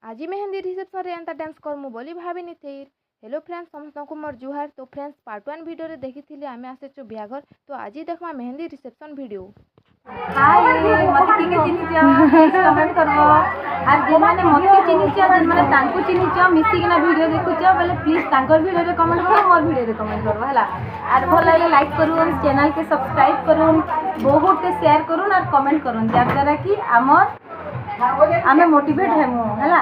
आज मेहंदी रिसेप्शन रे एंता डांस करमु बोली भाविनी थेर। हेलो फ्रेंड्स समस्त को मोर जुहार। तो फ्रेंड्स पार्ट 1 वीडियो रे देखी आमे आसेचु बियाघर। तो आज देखमा मेहंदी रिसेप्शन वीडियो। हाय मते के चिन्हिच प्लीज कमेंट करबो और जे माने मते चिन्हिच जे माने तांको चिन्हिच मिसी किना वीडियो देखुच बोले प्लीज तांकर वीडियो रे कमेंट करो मोर वीडियो रे कमेंट करबो हला और भल लागले लाइक करूम चैनल के सब्सक्राइब करूम बहुत के शेयर करूम और कमेंट करूम जार द्वारा कि हमर आमे मोटिवेट हेमु हला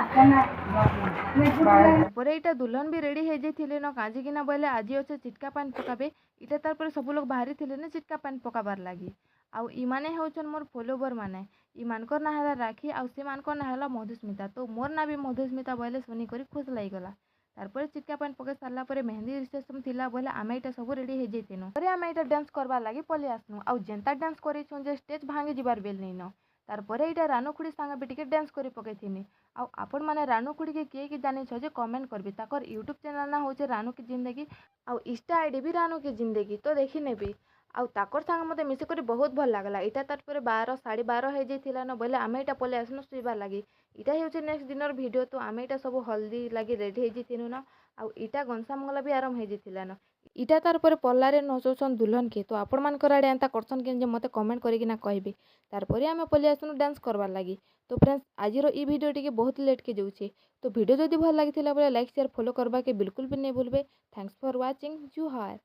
पर एटा दुल्हन भी रेडी हे जेथिले न काजी किना बोले आज अच्छे चिटका पान पकाबे इटा तार पर सब लोग बाहरी थिले न चिटका पान पकाबार लागी। आउ इमाने हेउछन मोर फॉलोवर माने इमानकर ना हला राखी आउ से मानकर ना हला मधुस्मिता। तो मोर ना भी मधुस्मिता बोले सुनी करी खुश लागी गला। तारपर चिटका पान पके सारला परे मेहंदी रिसेप्शन थिला बोले आमे इटा सब रेडी हे जेतेनु परे आमे इटा डांस करबा लागी पले आसनु आउ जेंता डांस करी छु जे स्टेज भांगी जिबार बेल नै न। तारपरे इटा रानुखुड़ी संगे भी टिके डांस करी पकेथिनी। आउ आपण माने रानुखुड़ी के किए जाने छो जे कमेंट करबी ताकर यूट्यूब चैनल ना होचे रानू की जिंदगी आउ इंस्टा आईडी भी रानू की जिंदगी। तो देखि नेबी आउ ताकर संग मते मिसे करी बहुत भल लागला। इटा तारपरे 12 12:30 हे जेथिला न बोले आमे इटा पले आसनु सुइबा लागी। इटा हेउचे नेक्स्ट दिनर वीडियो। तो आमे इटा सब हल्दी लागी रेडी हे जेथिनु न आउ इटा गंसा मंगला भी आरंभ हे जेथिला न। इटा तार पर पल्लारे नचौछन दुल्हन के। तो आपण मानकर आड़े एंता करछन के जे मते कमेंट करिकि ना कहबे। तारपरे आमे पले आसनु डांस करबार लागी। तो फ्रेंड्स आजिरो ई वीडियो टिके बहुत लेट के जाउछे। तो वीडियो जदि भल लागिथिला बोले लाइक शेयर फॉलो करबा के बिल्कुल भी नहीं भूलबे। Thanks for watching Juhar.